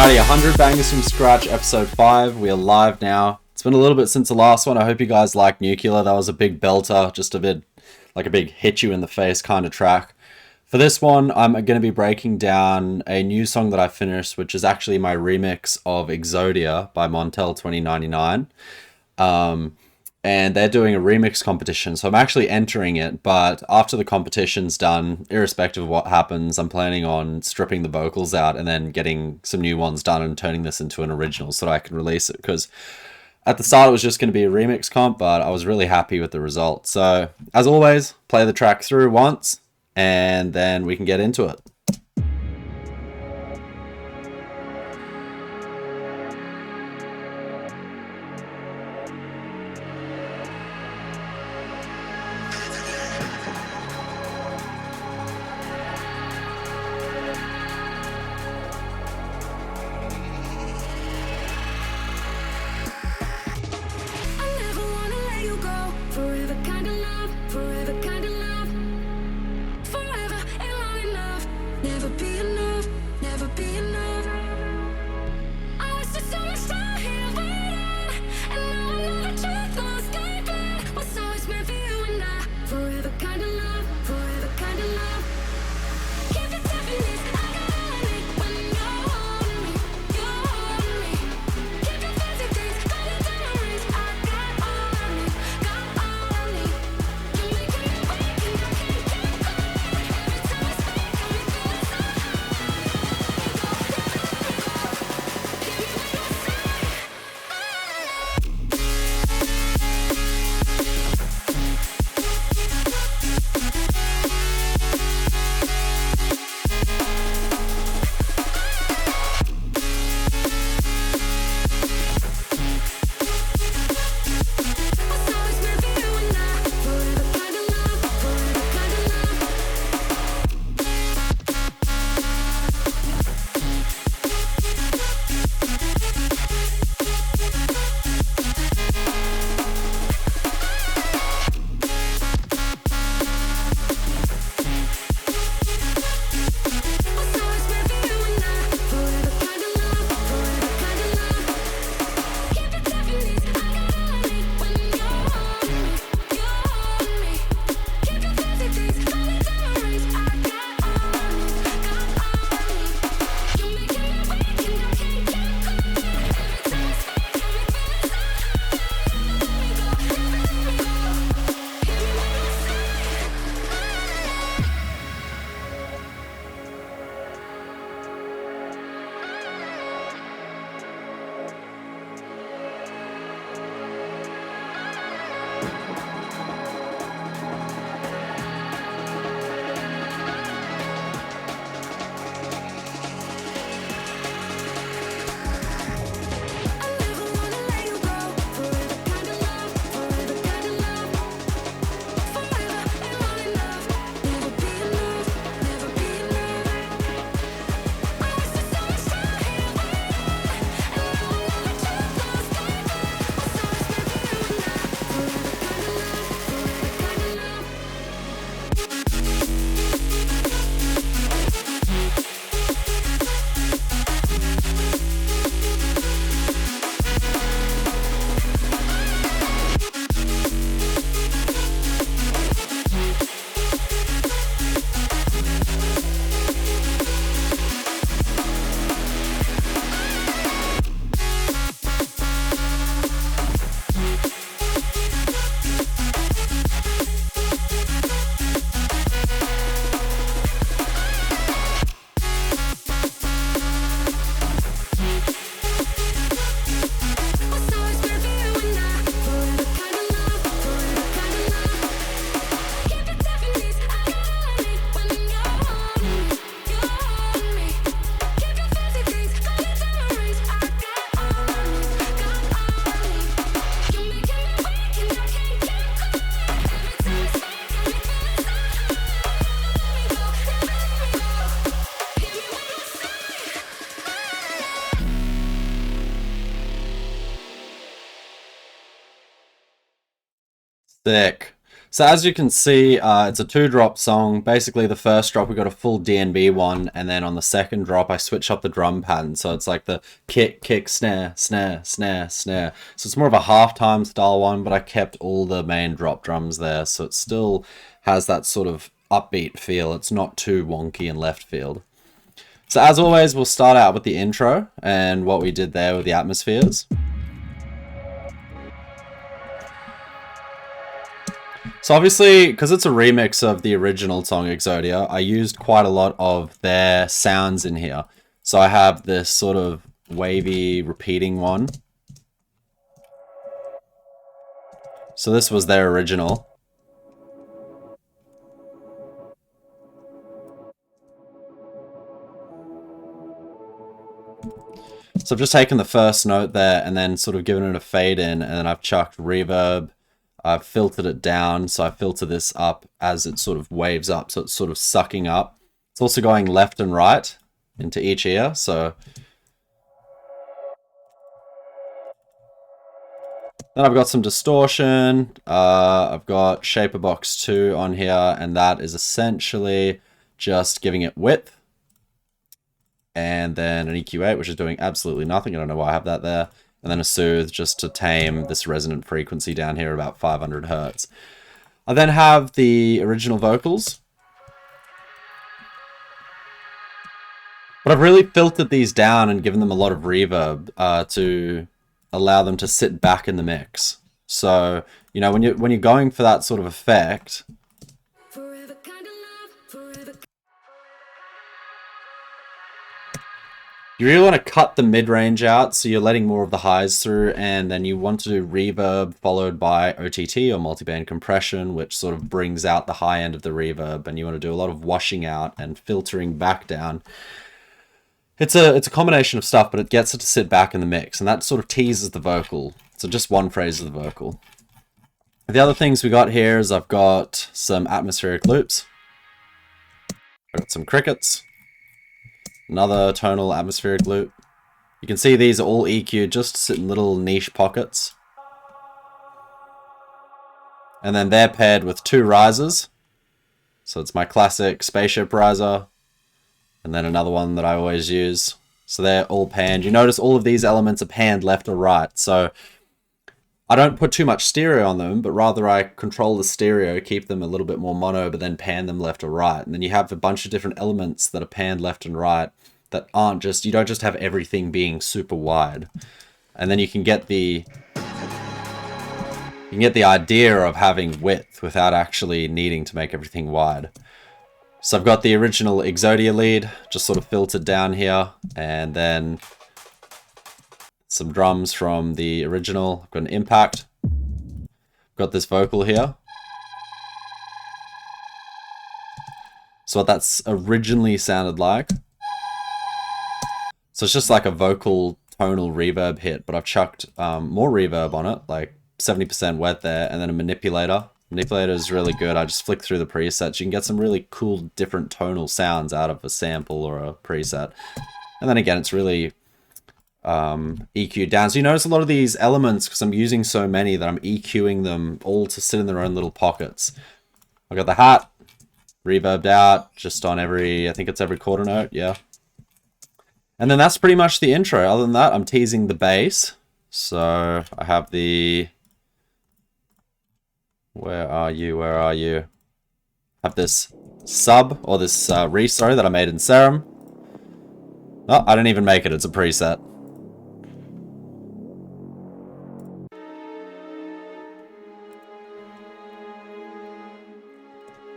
Alrighty, 100 Bangers from Scratch, episode 5. We are live now. It's been a little bit since the last one. I hope you guys like Nuclear. That was a big belter, just a bit like a big hit you in the face kind of track. For this one, I'm going to be breaking down a new song that I finished, which is actually my remix of Exodia by Montel 2099. And they're doing a remix competition, so I'm actually entering it, but after the competition's done, irrespective of what happens, I'm planning on stripping the vocals out and then getting some new ones done and turning this into an original so that I can release it, because at the start it was just going to be a remix comp, but I was really happy with the result. So, as always, play the track through once, and then we can get into it. Sick. So as you can see, it's a 2-drop song. Basically, the first drop we got a full DNB one, and then on the second drop I switch up the drum pattern. So it's like the kick, kick, snare, snare, snare, snare. So it's more of a half-time style one, but I kept all the main drop drums there, so it still has that sort of upbeat feel. It's not too wonky and left field. So as always, we'll start out with the intro and what we did there with the atmospheres. So obviously, because it's a remix of the original song Exodia, I used quite a lot of their sounds in here. So I have this sort of wavy repeating one. So this was their original. So I've just taken the first note there and then sort of given it a fade in, and then I've chucked reverb. I've filtered it down, so I filter this up as it sort of waves up, so it's sort of sucking up. It's also going left and right into each ear, so... Then I've got some distortion, I've got Shaper Box 2 on here, and that is essentially just giving it width. And then an EQ8, which is doing absolutely nothing. I don't know why I have that there. And then a soothe just to tame this resonant frequency down here about 500 hertz. I then have the original vocals. But I've really filtered these down and given them a lot of reverb to allow them to sit back in the mix. So, you know, when you're going for that sort of effect, you really want to cut the mid-range out, so you're letting more of the highs through, and then you want to do reverb followed by OTT or multiband compression, which sort of brings out the high end of the reverb, and you want to do a lot of washing out and filtering back down. It's a combination of stuff, but it gets it to sit back in the mix, and that sort of teases the vocal. So just one phrase of the vocal. The other things we got here is I've got some atmospheric loops. I've got some crickets. Another tonal atmospheric loop. You can see these are all EQ'd, just sit in little niche pockets. And then they're paired with 2 risers. So it's my classic spaceship riser. And then another one that I always use. So they're all panned. You notice all of these elements are panned left or right. So I don't put too much stereo on them, but rather I control the stereo, keep them a little bit more mono, but then pan them left or right. And then you have a bunch of different elements that are panned left and right that aren't just, you don't just have everything being super wide. And then you can get the idea of having width without actually needing to make everything wide. So I've got the original Exodia lead, just sort of filtered down here, and then some drums from the original. I've got an impact. I've got this vocal here. So what that's originally sounded like. So it's just like a vocal tonal reverb hit, but I've chucked more reverb on it, like 70% wet there, and then a manipulator. Manipulator is really good. I just flick through the presets. You can get some really cool different tonal sounds out of a sample or a preset. And then again, it's really EQ down. So you notice a lot of these elements, because I'm using so many, that I'm EQing them all to sit in their own little pockets. I've got the hat reverbed out just on every, I think it's every quarter note, yeah. And then that's pretty much the intro. Other than that, I'm teasing the bass. So I have the, where are you? I have this sub, or this resto that I made in Serum. Oh, I didn't even make it, it's a preset.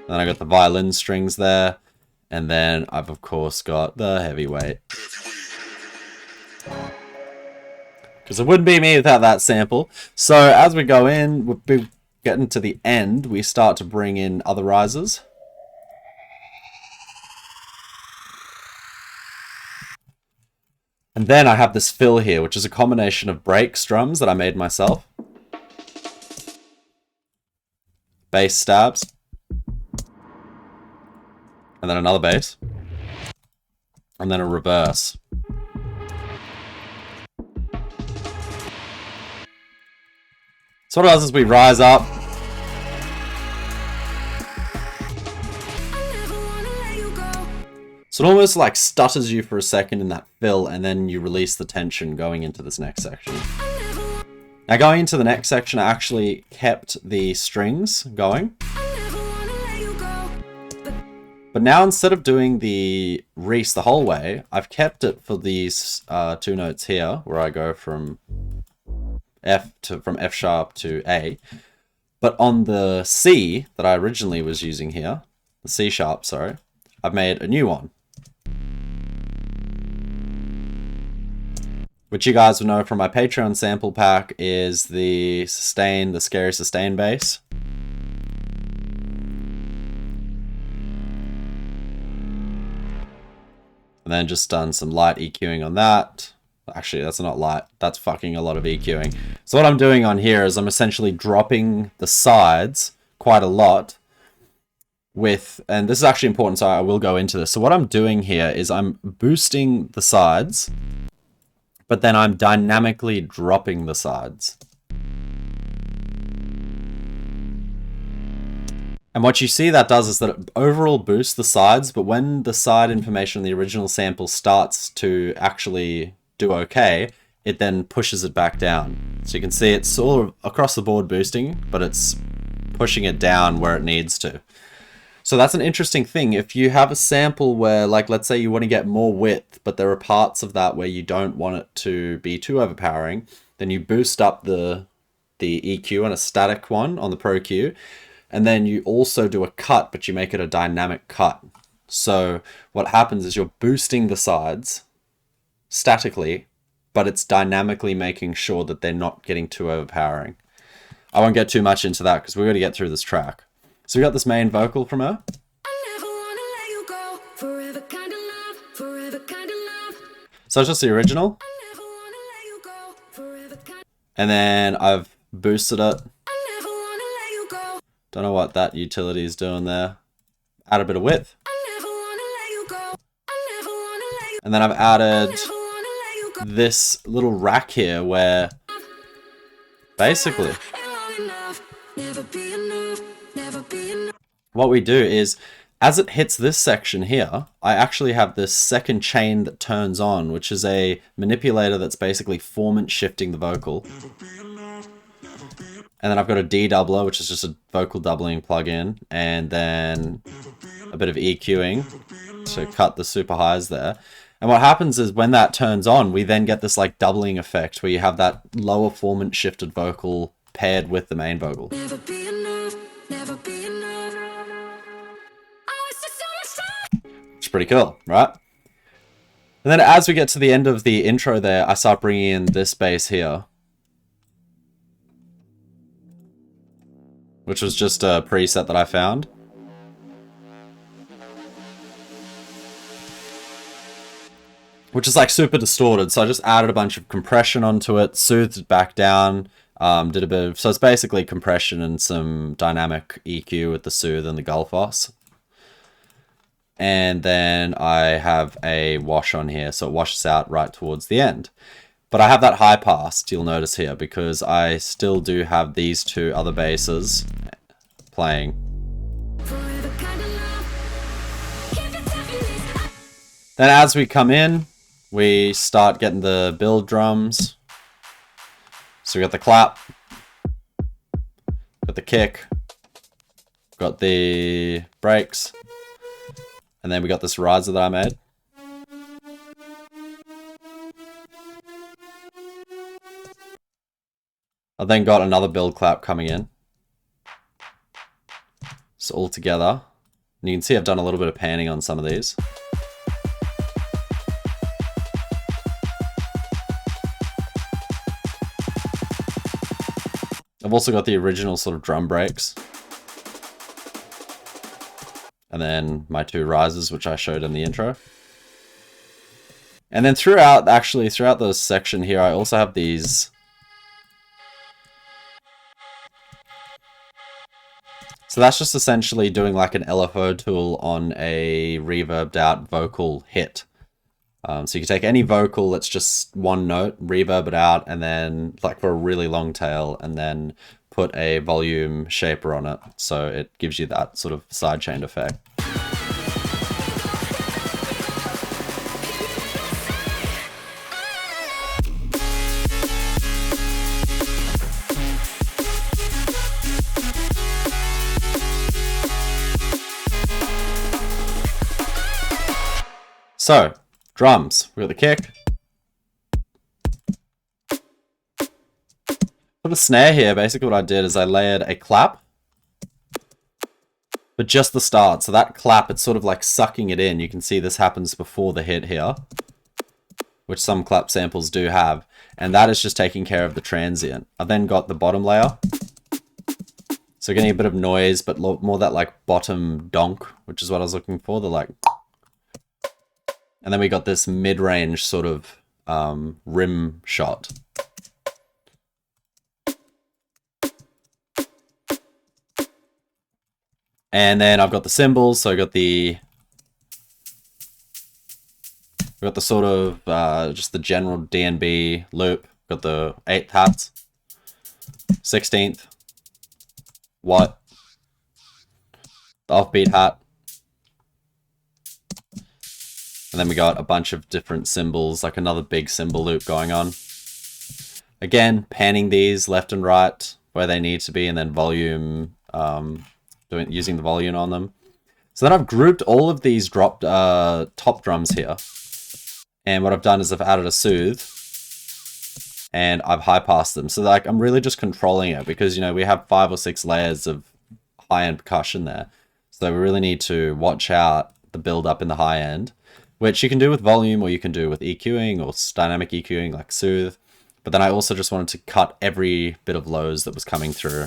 Then I got the violin strings there, and then I've of course got the heavyweight. Because it wouldn't be me without that sample. So as we go in, we'll be getting to the end, we start to bring in other risers. And then I have this fill here, which is a combination of break strums that I made myself. Bass stabs. And then another bass. And then a reverse. So what it does is we rise up. So it almost like stutters you for a second in that fill, and then you release the tension going into this next section. Now going into the next section, I actually kept the strings going. But now instead of doing the Reese the whole way, I've kept it for these two notes here, where I go from F sharp to A. But on the C that I originally was using here, the C sharp, sorry, I've made a new one. Which you guys will know from my Patreon sample pack is the scary sustain bass. And then just done some light EQing on that. Actually, that's not light. That's fucking a lot of EQing. So what I'm doing on here is I'm essentially dropping the sides quite a lot with, and this is actually important, so I will go into this. So what I'm doing here is I'm boosting the sides, but then I'm dynamically dropping the sides. And what you see that does is that it overall boosts the sides, but when the side information in the original sample starts to actually do okay, it then pushes it back down. So you can see it's sort of across the board boosting, but it's pushing it down where it needs to. So that's an interesting thing. If you have a sample where, like, let's say you want to get more width, but there are parts of that where you don't want it to be too overpowering, then you boost up the EQ on a static one on the Pro Q. And then you also do a cut, but you make it a dynamic cut. So what happens is you're boosting the sides statically, but it's dynamically making sure that they're not getting too overpowering. I won't get too much into that because we're going to get through this track. So we got this main vocal from her. So it's just the original. And then I've boosted it. Don't know what that utility is doing there. Add a bit of width. And then I've added this little rack here where basically what we do is as it hits this section here, I actually have this second chain that turns on, which is a manipulator that's basically formant shifting the vocal. And then I've got a D-doubler, which is just a vocal doubling plugin, and then a bit of EQing to cut the super highs there. And what happens is when that turns on, we then get this like doubling effect where you have that lower formant shifted vocal paired with the main vocal. It's pretty cool, right? And then as we get to the end of the intro there, I start bringing in this bass here, which was just a preset that I found. Which is like super distorted, so I just added a bunch of compression onto it, soothed it back down, did a bit of, so it's basically compression and some dynamic EQ with the soothe and the Gullfoss. And then I have a wash on here, so it washes out right towards the end. But I have that high pass, you'll notice here, because I still do have these two other basses playing. Then as we come in, we start getting the build drums. So we got the clap, got the kick, got the breaks, and then we got this riser that I made. I then got another build clap coming in. So all together. And you can see I've done a little bit of panning on some of these. I've also got the original sort of drum breaks. And then my two risers, which I showed in the intro. And then throughout the section here, I also have these. So that's just essentially doing like an LFO tool on a reverbed out vocal hit. So you can take any vocal that's just one note, reverb it out, and then like for a really long tail, and then put a volume shaper on it. So it gives you that sort of sidechained effect. So, drums. We got the kick. For the snare here, basically what I did is I layered a clap, but just the start. So that clap, it's sort of like sucking it in. You can see this happens before the hit here, which some clap samples do have. And that is just taking care of the transient. I then got the bottom layer. So getting a bit of noise, but more that like bottom donk, which is what I was looking for, the like. And then we got this mid-range sort of rim shot. And then I've got the cymbals, so I got the sort of just the general DNB loop. Got the 8th hats, 16th, watt, the offbeat hat. And then we got a bunch of different cymbals, like another big cymbal loop going on. Again, panning these left and right where they need to be, and then volume, using the volume on them. So then I've grouped all of these top drums here. And what I've done is I've added a soothe and I've high passed them. So like I'm really just controlling it because, you know, we have 5 or 6 layers of high-end percussion there. So we really need to watch out the build up in the high end, which you can do with volume or you can do with EQing or dynamic EQing like soothe. But then I also just wanted to cut every bit of lows that was coming through.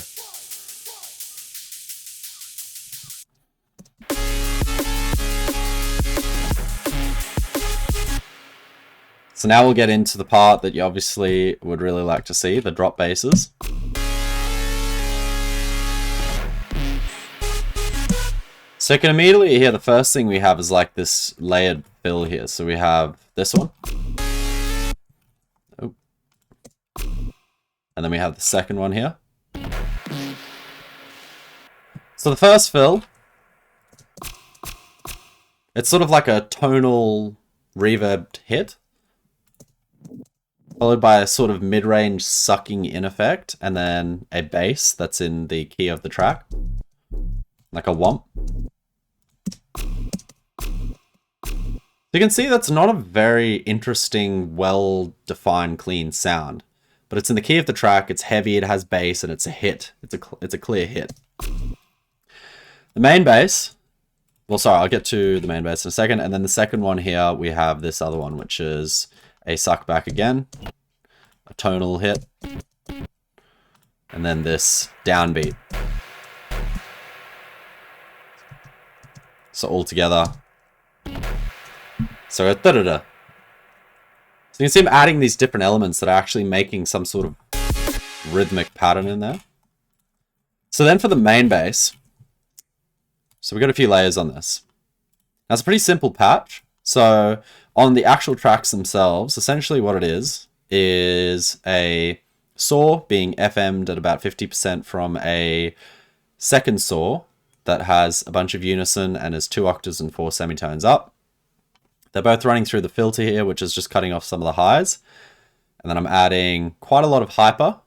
So now we'll get into the part that you obviously would really like to see, the drop basses. So you can immediately hear the first thing we have is like this layered fill here. So we have this one. Oh. And then we have the second one here. So the first fill, it's sort of like a tonal reverbed hit, followed by a sort of mid-range sucking in effect, and then a bass that's in the key of the track, like a womp. You can see that's not a very interesting, well-defined, clean sound, but it's in the key of the track, it's heavy, it has bass, and it's a hit. It's a clear hit. The main bass, well, sorry, I'll get to the main bass in a second, and then the second one here, we have this other one, which is a suck back again, a tonal hit, and then this downbeat. So all together. So da-da-da. So you can see I'm adding these different elements that are actually making some sort of rhythmic pattern in there. So then for the main bass, so we've got a few layers on this. Now it's a pretty simple patch. So on the actual tracks themselves, essentially what it is a saw being FM'd at about 50% from a second saw that has a bunch of unison and is 2 octaves and 4 semitones up. They're both running through the filter here, which is just cutting off some of the highs. And then I'm adding quite a lot of hyper.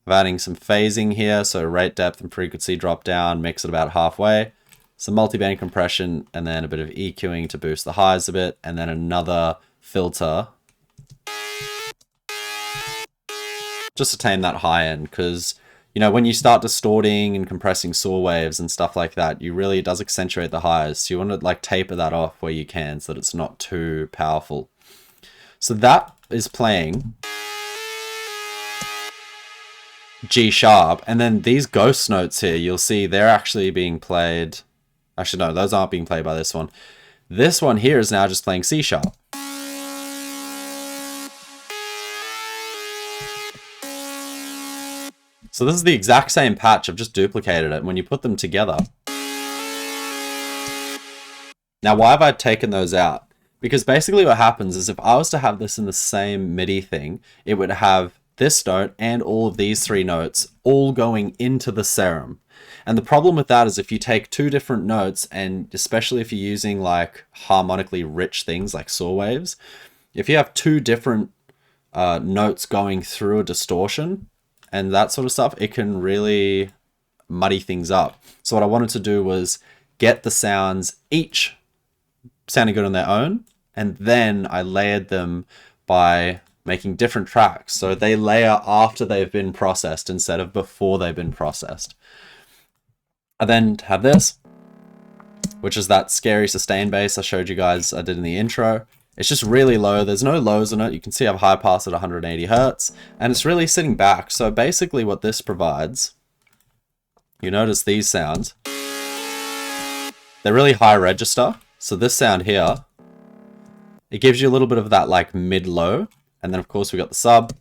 I'm adding some phasing here, so rate, depth, and frequency drop down, mix it about halfway. Some multi-band compression, and then a bit of EQing to boost the highs a bit, and then another filter just to tame that high end, because, you know, when you start distorting and compressing saw waves and stuff like that, it does accentuate the highs. So you want to like taper that off where you can so that it's not too powerful. So that is playing G sharp, and then these ghost notes here, you'll see they're actually being played. Actually, no, those aren't being played by this one. This one here is now just playing C sharp. So this is the exact same patch. I've just duplicated it. When you put them together. Now, why have I taken those out? Because basically what happens is if I was to have this in the same MIDI thing, it would have this note and all of these 3 notes all going into the serum. And the problem with that is if you take 2 different notes, and especially if you're using like harmonically rich things like saw waves, if you have 2 different notes going through a distortion and that sort of stuff, it can really muddy things up. So what I wanted to do was get the sounds each sounding good on their own, and then I layered them by making different tracks. So they layer after they've been processed instead of before they've been processed. I then have this, which is that scary sustain bass I showed you guys I did in the intro. It's just really low. There's no lows in it. You can see I have high pass at 180 Hertz, and it's really sitting back. So basically what this provides, you notice these sounds, they're really high register. So this sound here, it gives you a little bit of that like mid-low. And then of course we got the sub,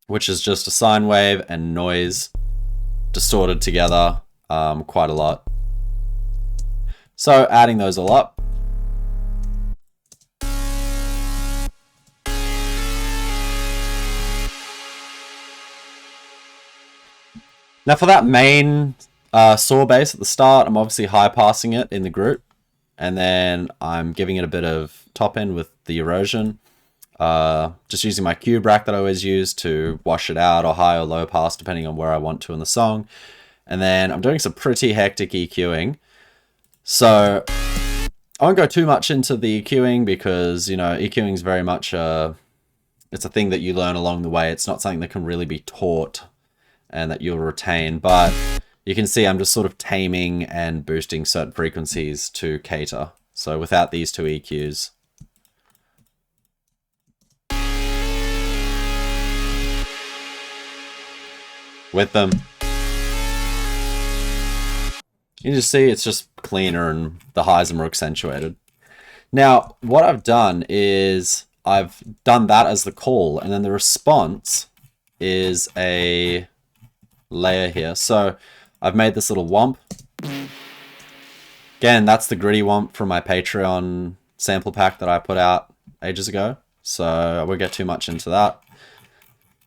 which is just a sine wave and noise distorted together quite a lot. So adding those all up, now for that main saw bass at the start, I'm obviously high passing it in the group, and then I'm giving it a bit of top end with the erosion. Just using my cube rack that I always use to wash it out, or high or low pass depending on where I want to in the song. And then I'm doing some pretty hectic EQing. So I won't go too much into the EQing because, you know, EQing is very much it's a thing that you learn along the way. It's not something that can really be taught and that you'll retain, but you can see I'm just sort of taming and boosting certain frequencies to cater. So without these two EQs, with them, you just see it's just cleaner and the highs are more accentuated. Now, what I've done is I've done that as the call, and then the response is a layer here. So I've made this little womp. Again, that's the gritty womp from my Patreon sample pack that I put out ages ago. So I won't get too much into that.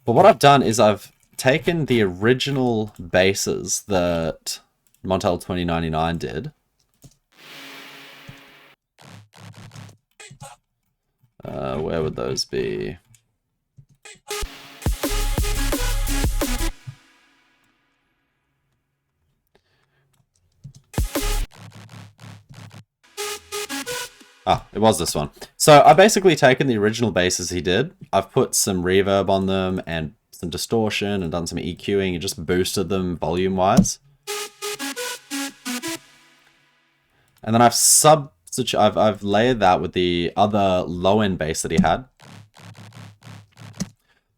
But what I've done is I've taken the original basses that Montel 2099 did. Where would those be? Ah, it was this one. So I've basically taken the original basses he did. I've put some reverb on them and some distortion and done some EQing and just boosted them volume-wise. And then I've layered that with the other low-end bass that he had.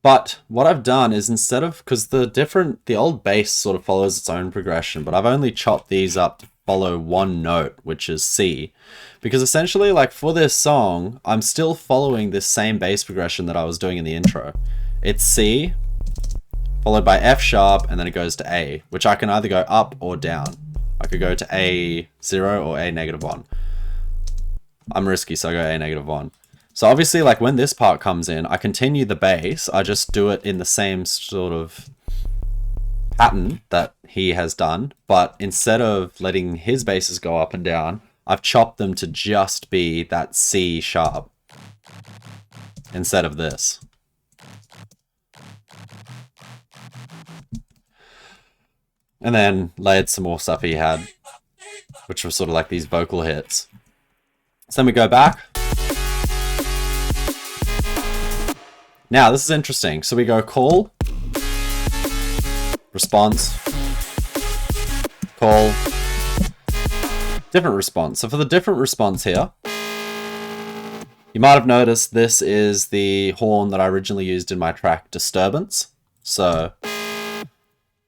But what I've done is instead of, because the old bass sort of follows its own progression, but I've only chopped these up to follow one note, which is C. Because essentially, like for this song, I'm still following this same bass progression that I was doing in the intro. It's C, followed by F sharp, and then it goes to A, which I can either go up or down. I could go to A0 or A-1. I'm risky, so I go A-1. So obviously, like when this part comes in, I continue the bass. I just do it in the same sort of pattern that he has done. But instead of letting his basses go up and down, I've chopped them to just be that C sharp instead of this. And then layered some more stuff he had, which was sort of like these vocal hits. So then we go back. Now, this is interesting. So we go call, response, call, different response. So for the different response here, you might have noticed this is the horn that I originally used in my track Disturbance. So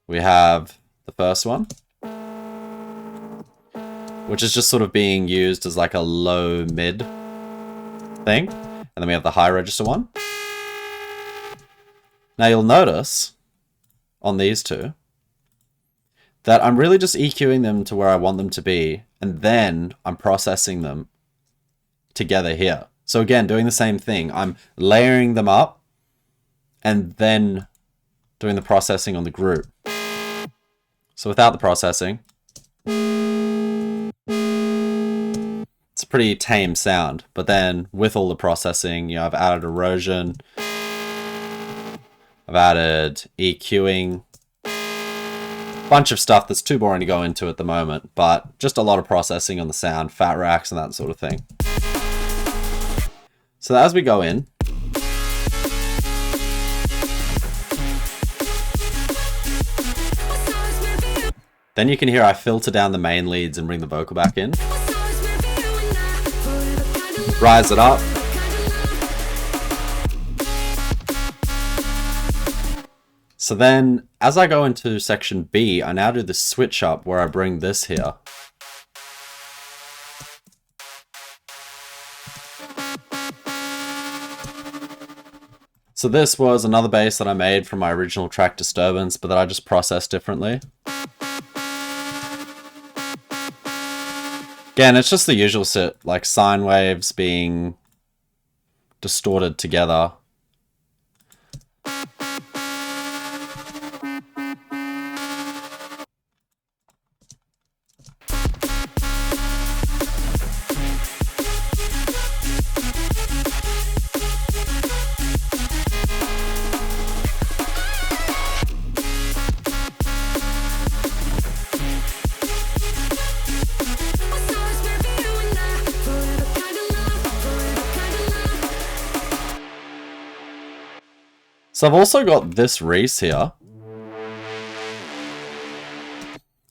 we have the first one, which is just sort of being used as like a low mid thing. And then we have the high register one. Now you'll notice on these two that I'm really just EQing them to where I want them to be, and then I'm processing them together here. So again, doing the same thing. I'm layering them up and then doing the processing on the group. So without the processing, it's a pretty tame sound. But then with all the processing, you know, I've added erosion, I've added EQing, bunch of stuff that's too boring to go into at the moment, but just a lot of processing on the sound, fat racks and that sort of thing. So as we go in, then you can hear I filter down the main leads and bring the vocal back in. Rise it up. So then, as I go into section B, I now do the switch up where I bring this here. So this was another bass that I made from my original track Disturbance, but that I just processed differently. Again, it's just the usual shit, like sine waves being distorted together. So I've also got this Reese here,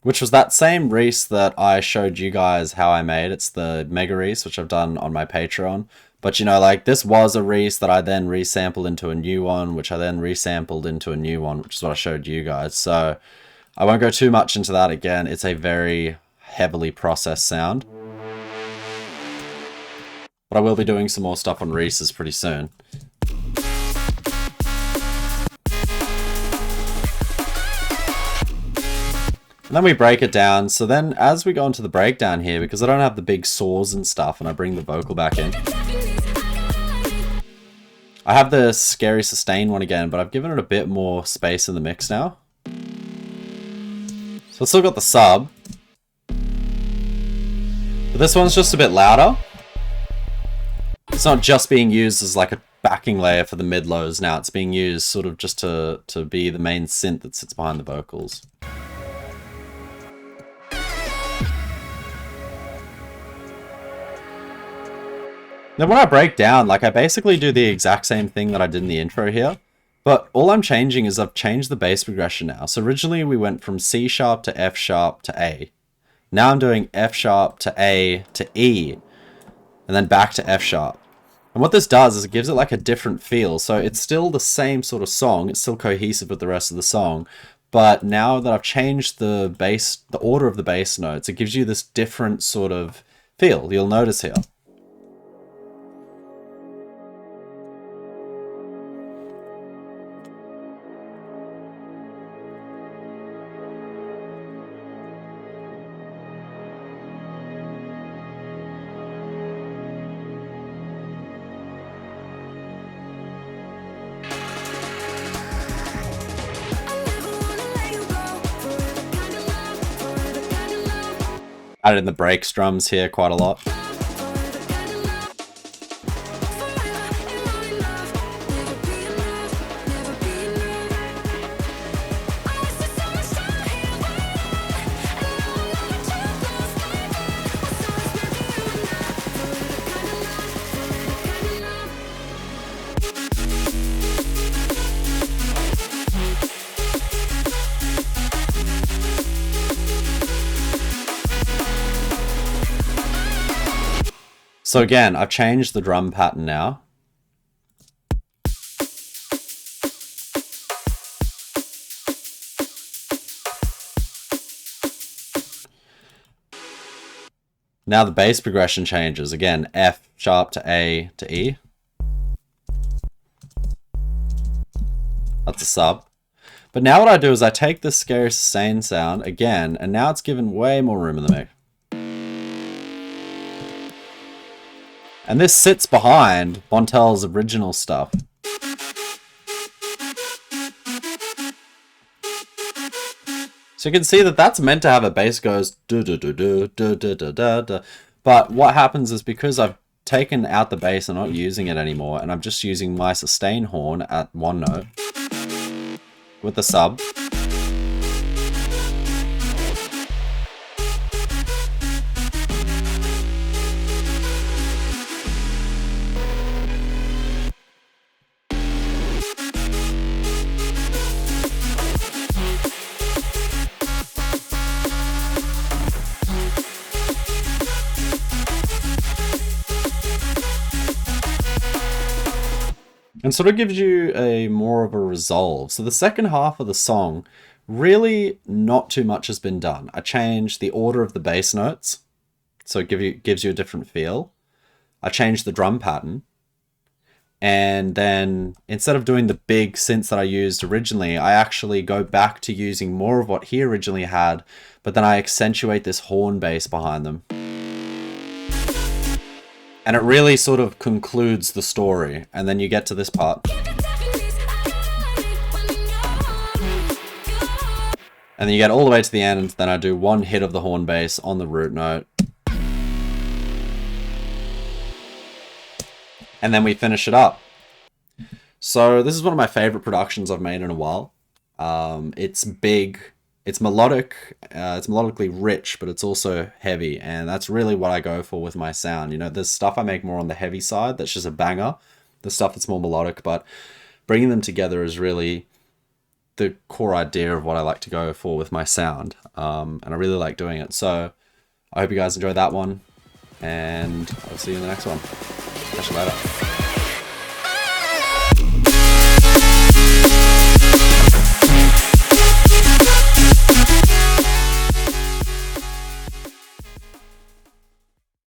which was that same Reese that I showed you guys how I made. It's the Mega Reese, which I've done on my Patreon. But you know, like this was a Reese that I then resampled into a new one, which I then resampled into a new one, which is what I showed you guys. So I won't go too much into that again. It's a very heavily processed sound. But I will be doing some more stuff on Reese's pretty soon. And then we break it down. So then as we go into the breakdown here, because I don't have the big saws and stuff, and I bring the vocal back in, I have the scary sustain one again, but I've given it a bit more space in the mix now. So it's still got the sub, but this one's just a bit louder. It's not just being used as like a backing layer for the mid-lows now. It's being used sort of just to be the main synth that sits behind the vocals. Now when I break down, like I basically do the exact same thing that I did in the intro here, but all I'm changing is I've changed the bass progression now. So originally we went from C sharp to F sharp to A. Now I'm doing F sharp to A to E, and then back to F sharp. And what this does is it gives it like a different feel. So it's still the same sort of song, it's still cohesive with the rest of the song, but now that I've changed the bass, the order of the bass notes, it gives you this different sort of feel, you'll notice here. Added in the break strums here quite a lot. So again, I've changed the drum pattern now. Now the bass progression changes. Again, F sharp to A to E. That's a sub. But now what I do is I take this scary sustain sound again, and now it's given way more room in the mix. And this sits behind Bontel's original stuff. So you can see that that's meant to have a bass goes do do do do do do do do do. But what happens is because I've taken out the bass and not using it anymore, and I'm just using my sustain horn at one note with the sub. and sort of gives you a more of a resolve. So the second half of the song, really not too much has been done. I changed the order of the bass notes, so it gives you a different feel. I changed the drum pattern. And then instead of doing the big synths that I used originally, I actually go back to using more of what he originally had, but then I accentuate this horn bass behind them. And it really sort of concludes the story. And then you get to this part. And then you get all the way to the end, and then I do one hit of the horn bass on the root note. And then we finish it up. So this is one of my favorite productions I've made in a while. It's big, it's melodic, it's melodically rich, but it's also heavy. And that's really what I go for with my sound. You know, there's stuff I make more on the heavy side that's just a banger. The stuff that's more melodic, but bringing them together is really the core idea of what I like to go for with my sound. And I really like doing it. So I hope you guys enjoy that one, and I'll see you in the next one. Catch you later.